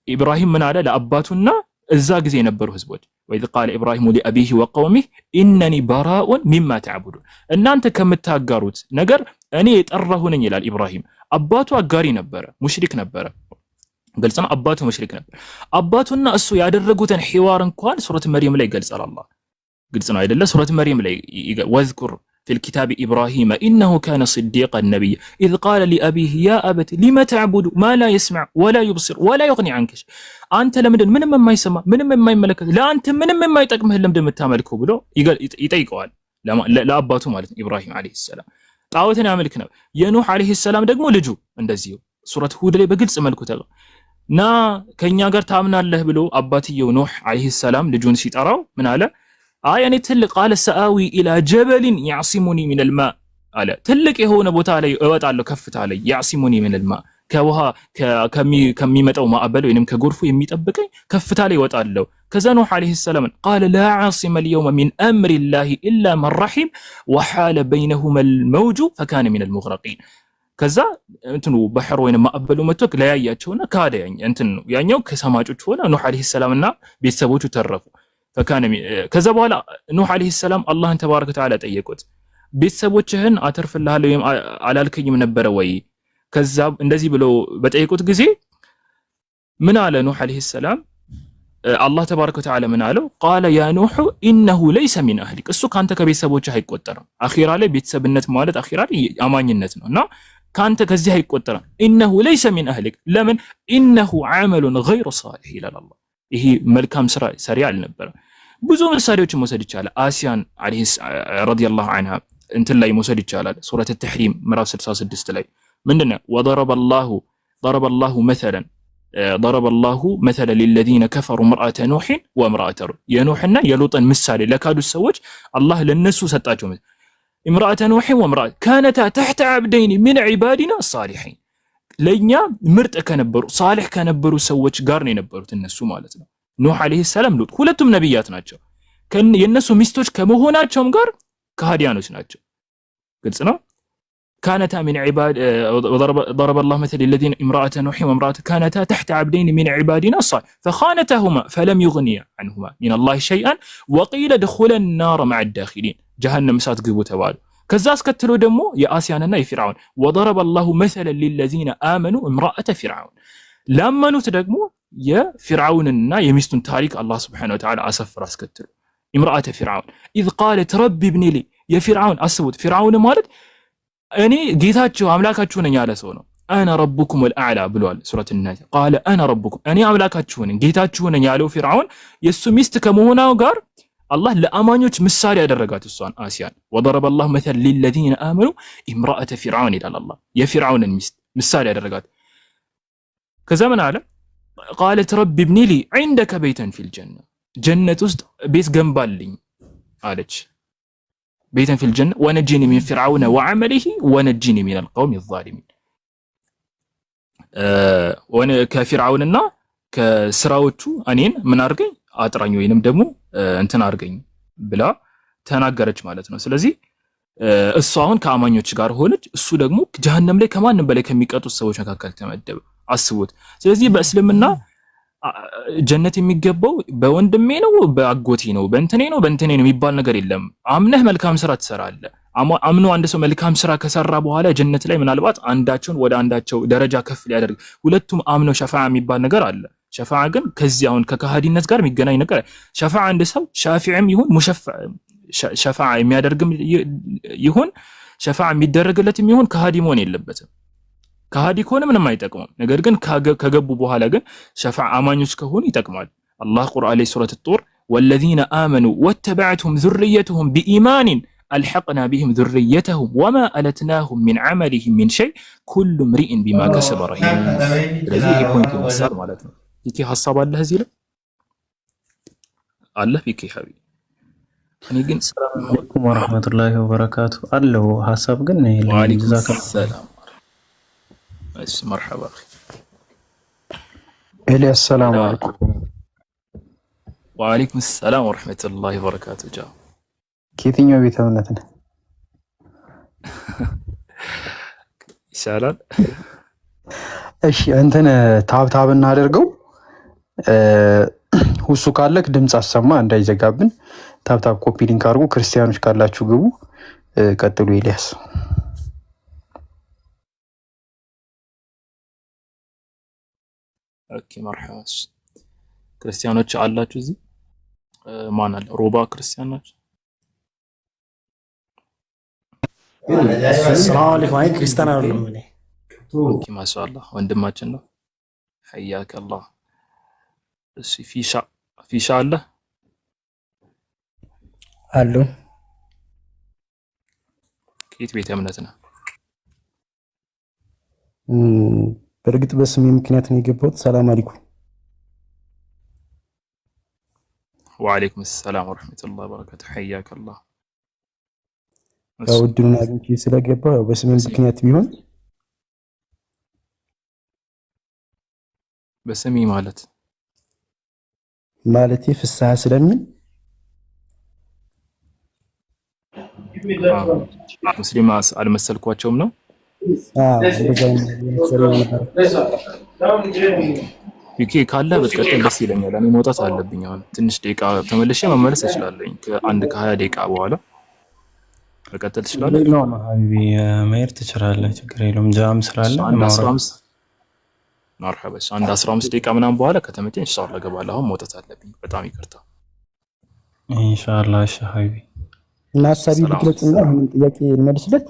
ኢብራሂም ምን አለ ለአባቱና እዛ ጊዜ የነበሩ ህዝቦች وإذ قال إبراهيم لأبيه وقومه إنني براء مما تعبدون እናንተ ከምታጋሩት ነገር እኔ የጠራሁ ነኝ ይላል ኢብራሂም አባቱ አጋሪ ነበረ ሙሽሪክ ነበረ ግልጽ ነው አባቱ ሙሽሪክ ነበር አባቱና እሱ ያደረጉትን ሒዋር እንኳን ሱረት መርየም ላይ ይገልጻል አላህ ግልጽ ነው አይደለ ሱረት መርየም ላይ ወዝኩር في الكتاب إبراهيم إنه كان صديقا نبيا إذ قال لأبيه يا أبت لما تعبد ما لا يسمع ولا يبصر ولا يغني عنك أنت لمدن من ما يسمع من ما يملك لا أنت من ما يتقمه لمدن متاملكه بلو يطيقوا لا أباته مالت إبراهيم عليه السلام طاوتنا عملكنا يا نوح عليه السلام ደግሞ ልጁ እንደዚሁ ሱረት ሁድ ላይ በግልጽ መልኩ ና ከኛ ጋር ታምናለህ ብሎ አባትየው ኑህ عليه السلام ልጁን ሲጠራው ምን አለ እኔ ትልቅ ቃል ሰአዊ ኢላ ጀበልን ያዕሲሙኒ ሚነል ማ አለ ትልቅ የሆነ ቦታ ላይ እወጣለሁ ከፍታ ላይ ያዕሲሙኒ ሚነል ማ ከውሃ ከሚመጣው ማዕበል ወይንም ከጎርፉ የሚጠብቀኝ ከፍታ ላይ እወጣለሁ ከዛ ኑህ عليه السلام قال لا عاصم اليوم من امر الله الا من رحم وحال بينهما الموج فكان من المغرقين ከዛ እንትኑ ባህር ወይንም ማዕበሉ መጥቶ ለያያቸውና ካደያኝ እንትን ያኛው ከሰማጮች ሆነ ኑህ عليه السلام እና ቤተሰቦቹ ተረፉ فكان ከዛ በኋላ ኑህ عليه السلام አላህን ተባረከ ወተዓላ ጠየቁት ቤተሰቦችህን አተርፍልሃለሁ ወይም አላልከኝም ነበር ወይ ከዛ እንደዚህ ብሎ በጠየቁት ጊዜ ምን አለ ኑህ عليه السلام አላህ ተባረከ ወተዓላ ምን አለው قال يا نوح انه ليس من اهلك እሱ ካንተ ከቤተሰቦችህ አይቆጠርም አኺራ ላይ ቤተሰብነት ማለት አኺራ ላይ አማኝነት ነውና ካንተ ከዚህ አይቆጠርም انه ليس من اهلك ለምን انه عمل غير صالح ይላል አላህ ይሄ መልካም ስራ ሰሪ አልነበረ ብዙ ምሳሌዎች መውሰድ ይቻላል አሲያን ረዲየላሁ ዐንሃ እንትን ላይ መውሰድ ይቻላል ሱረት التحريم ምዕራፍ 66 ላይ ምንድነው ضرب الله مثلا للذين كفروا امرأة نوح وامرأة لوط የኖህና የሎጥን ምሳሌ ለካዱ ሰዎች አላህ ለነሱ ሰጣቸው امرأة نوح وامرأة كانتا تحت عبدين من عبادنا الصالحين ለኛ ምርጥ ከነበሩ صالح ከነበሩ ሰዎች ጋር ነው የነበሩት እነሱ ማለት ነው ኑህ عليه السلام ሉጥ ሁለቱም ነብያት ናቸው የነሱ ሚስቶች ከመሆናቸውም ጋር ከሃዲያኖች ናቸው ግልጽ ነው كانتا من عباد ضرب الله مثل الذين امرأة نوح وامرأة كانتا تحت عبدين من عبادنا الصالح فخانتهما فلم يغنيا عنهما من الله شيئا وقيل ادخلا النار مع الداخلين جهنم سات ግቡ ተባሉ ከዛ አስከትሎ ደግሞ የአሲያንና የፊርዓውን وضرب الله مثلا للذين آمنوا امرأة فرعون ላመኑት ደግሞ የፊርዓውንና የሚስቱን ታሪክ አላህ Subhanahu Wa Ta'ala አሰፈር አስከትሎ امرأة فرعون إذ قالت رب ابن لي የፊርዓውን አስቡት ፊርዓውን ማለት እኔ ጌታችሁ አምላካችሁ ነኝ ያለ ሰው ነው انا ربكم الاعلى ብሏል ሱረት الناس قال انا ربكم እኔ አምላካችሁ ነኝ ጌታችሁ ነኝ ያለው ፊርዓውን የሱ ሚስት ከመሆናው ጋር አላህ ለአማኞች ምሳሌ ያደረጋት እሷን አሲያን وضرب الله مثل للذين آمنوا امرأة فرعون ይላል አላህ የፊርዓውንን ሚስት ምሳሌ ያደረጋት ከዛ ምን አለ قالت رب ابن لي عندك بيتا في الجنة ጀነት ውስጥ ቤት ገንባልኝ አለች بيتا في الجنة ونجني من فرعون وعمله ونجني من القوم الظالمين ከፊርዓውንና ከስራዎቹ እኔን ምን አርገኝ አጥራኝ ወይንም ደግሞ እንትን አርገኝ ብላ ተናገረች ማለት ነው ስለዚህ እሷ አሁን ከአማኞች ጋር ሆነች እሱ ደግሞ ጀሃነም ላይ ከማንም በላይ ከሚቀጡት ሰዎች መካከል ተመደበ አስቡት ስለዚህ በእስልምና ጀነት የሚገባው በወንድሜ ነው በአጎቴ ነው በእንተኔ ነው የሚባል ነገር የለም አምነህ መልካም ስራ ትሰራለህ አምኖ አንድ ሰው መልካም ስራ ከሰራ በኋላ ጀነት ላይ ምናልባት አንዳቸውን ወደ አንዳቸው ደረጃ ከፍ ሊያደርግ ሁለቱም አምነው ሸፋዓ የሚባል ነገር አለ። ሸፋዓ ግን ከዚህ አሁን ከካሃዲነት ጋር የሚገናኝ ነገር ሸፋዓ አንድ ሰው ሻፊዕም ይሁን ሙሸፋዕ ሸፋዓ የሚያደርግም ይሁን ሸፋዓ የሚደረግለትም ይሁን ከሃዲ መሆን የለበትም። ከሃዲ ከሆነ ምንም አይጠቅምም። ነገር ግን ከገቡ በኋላ ግን ሸፋዓ አማኞች ከሆኑ ይጠቅማል። አላህ ቁርአን ላይ ሱረት ጡር ወለዚነ አመኑ ወተበዐትሁም ዙርየቱሁም ቢኢማኒን አልሐቅና ቢሂም ዙርየተሁም ወማ አለትናሁም ሚን ዐመሊሂም ሚን ሸይ ኩሉ ምሪኢን ቢማ ከሰበ ረሂን። ስለዚህ ይሄ ፖይንት ይነሳል ማለት ነው። ይሄ ሐሳብ አለ እዚህ ላይ አለ ፊክ ሐቢብ። እኔ ግን ሰላም አለይኩም ወራህመቱላሂ ወበረካቱ አለው ሐሳብ ግን ወአለይኩም ሰላም እሺ መርሐባ ኤልያስ ሰላም አለይኩም። ወአለይኩም ሰላም ወራህመቱላሂ ወበረካቱ ጃ ከየትኛው ቤተ እምነት ነህ? ይሻላል። እሺ እንትን ታብታብ እናደርገው። ሁሱ ካለክ ድምፅ አሰማ እንዳይዘጋብን። ታብታብ ኮፒ ሊንክ አድርጉ። ክርስቲያኖች ካላችሁ ግቡ። ቀጥሉ ኤልያስ። ኦኬ መርሐባ። ክርስቲያኖች አላችሁ እዚህ ማን አለ? ሮባ ክርስቲያን ናቸው። ሰላም አለይኩም። አይ ክርስቲያን አይደለም እኔ። ኦኬ ማሻአላህ ወንድማችን ነው። حياك الله። እሺ ፊሻ አለ አሉ። ከየት ቤተ እምነት ነው? በእርግጥ በስሜ ምክንያት ነው የገባሁት። ሰላም አለይኩም። ወአለይኩም ሰላም ወራህመቱላሂ ወበረካቱ። حياك الله። እድሉን አግኝቼ ስለገባሁ በስሜ ምክንያት ቢሆን በስሜ ማለቴ ፍስሐ ስለሚል ሙስሊም አልመሰልኳቸውም ነው። ዩኬ ካለ በትቀጥል ደስ ይለኛል። እኔ መውጣት አለብኝ አሁን ትንሽ ደቂቃ ተመልሼ መመለስ እችላለሁ። ከ1 ደቂቃ በኋላ በቀጥል ትችላለህ። ነው ሀቢቢ መሄድ ትችላለህ፣ ችግር የለውም። ጃም ስላለ መርሐባ። 15 ደቂቃ ምናምን በኋላ ከተመቸኝ ኢንሻአላህ እገባለሁ። አሁን መውጣት አለብኝ። በጣም ይቅርታ። ኢንሻአላህ። እሺ ሀቢቢ እና ሀሳቢ ልግለጽና ምንም ጥያቄ ልመልስለት።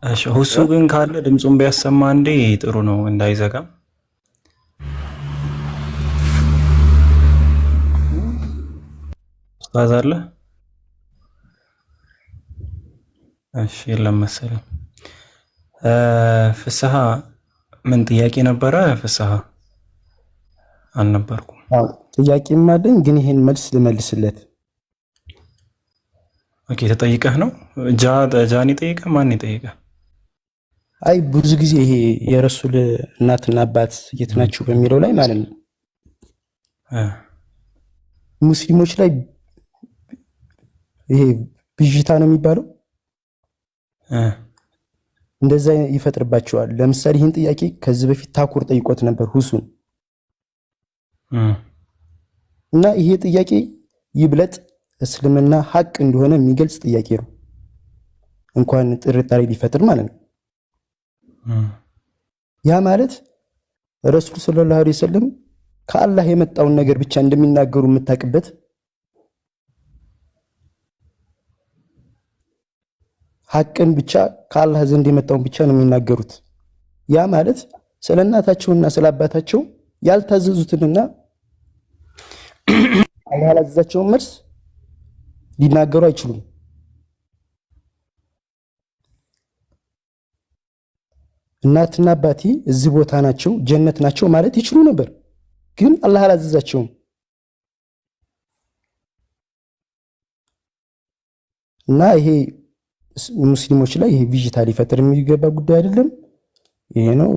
እሺ ሁሱ ግን ካለ ድምፁን ቢያሰማ እንዴ ጥሩ ነው እንዳይዘጋም። ኡስታዝ አለ? እሺ የለም መሰለኝ። ፍስሐ ምን ጥያቄ ነበረ? ፍስሐ አልነበርኩም። አዎ ጥያቄም አለኝ፣ ግን ይሄን መልስ ልመልስለት። ኦኬ ተጠይቀህ ነው? ጃኒ ጠይቀህ? ማን ጠይቀህ? አይ ብዙ ጊዜ ይሄ የረሱል እናትና አባት የት ናቸው በሚለው ላይ ማለት ነው ሙስሊሞች ላይ ይሄ ብዥታ ነው የሚባለው እንደዛ ይፈጥርባቸዋል። ለምሳሌ ይህን ጥያቄ ከዚህ በፊት ታኩር ጠይቆት ነበር ሁሱን እና ይሄ ጥያቄ ይብለጥ እስልምና ሐቅ እንደሆነ የሚገልጽ ጥያቄ ነው፣ እንኳን ጥርጣሬ ሊፈጥር ማለት ነው። ያ ማለት ረሱል ሰለላሁ ዐለይሂ ወሰለም ከአላህ የመጣውን ነገር ብቻ እንደሚናገሩ የምታውቅበት ሐቅን ብቻ ከአላህ ዘንድ የመጣውን ብቻ ነው የሚናገሩት። ያ ማለት ስለ እናታቸውና ስለ አባታቸው ያልታዘዙትንና አላህ ያላዘዛቸውን መልስ ሊናገሩ አይችሉም። እናትና አባቴ እዚህ ቦታ ናቸው ጀነት ናቸው ማለት ይችሉ ነበር፣ ግን አላህ አላዘዛቸውም። እና ይሄ ሙስሊሞች ላይ ይሄ ቪዥታ ሊፈጥር የሚገባ ጉዳይ አይደለም። ይሄ ነው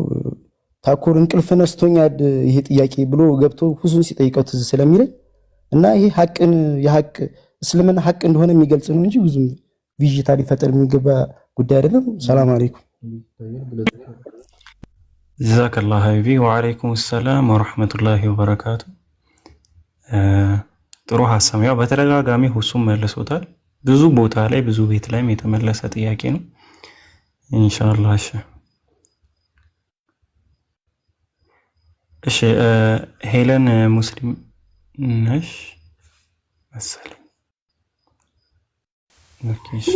ታኩር እንቅልፍ ነስቶኛል ይሄ ጥያቄ ብሎ ገብቶ ሁሱን ሲጠይቀው ትዝ ስለሚለኝ እና ይሄ ሐቅን የሐቅ እስልምና ሐቅ እንደሆነ የሚገልጽ ነው እንጂ ብዙም ቪዥታ ሊፈጥር የሚገባ ጉዳይ አይደለም። ሰላም አለይኩም። ጀዛከላህ ሀቢቢ። ወአለይኩም ሰላም ወራህመቱላሂ ወበረካቱ። ጥሩ ሀሳብ ያው በተደጋጋሚ ሁሱም መልሶታል። ብዙ ቦታ ላይ ብዙ ቤት ላይም የተመለሰ ጥያቄ ነው ኢንሻአላህ። እሺ ሄለን ሙስሊም ነሽ መሰለኝ።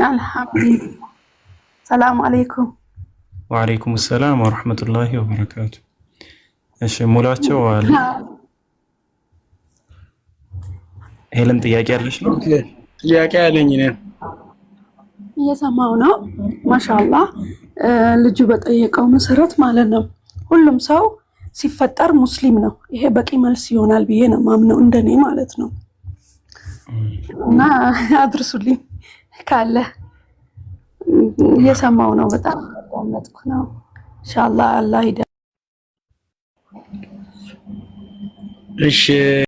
አልሐምዱሊላህ። ሰላም አለይኩም። ወአለይኩም ሰላም ወራህመቱላሂ ወበረካቱ። እሺ ሙላቸው አለ ሄለን ጥያቄ አለሽ ነው? ጥያቄ አለኝ ነው። እየሰማው ነው። ማሻአላህ ልጁ በጠየቀው መሰረት ማለት ነው ሁሉም ሰው ሲፈጠር ሙስሊም ነው። ይሄ በቂ መልስ ይሆናል ብዬ ነው ማምነው እንደኔ ማለት ነው። እና አድርሱልኝ ካለ እየሰማው ነው። በጣም አዳመጥኩ ነው። ኢንሻአላህ አላህ ይዳ እሺ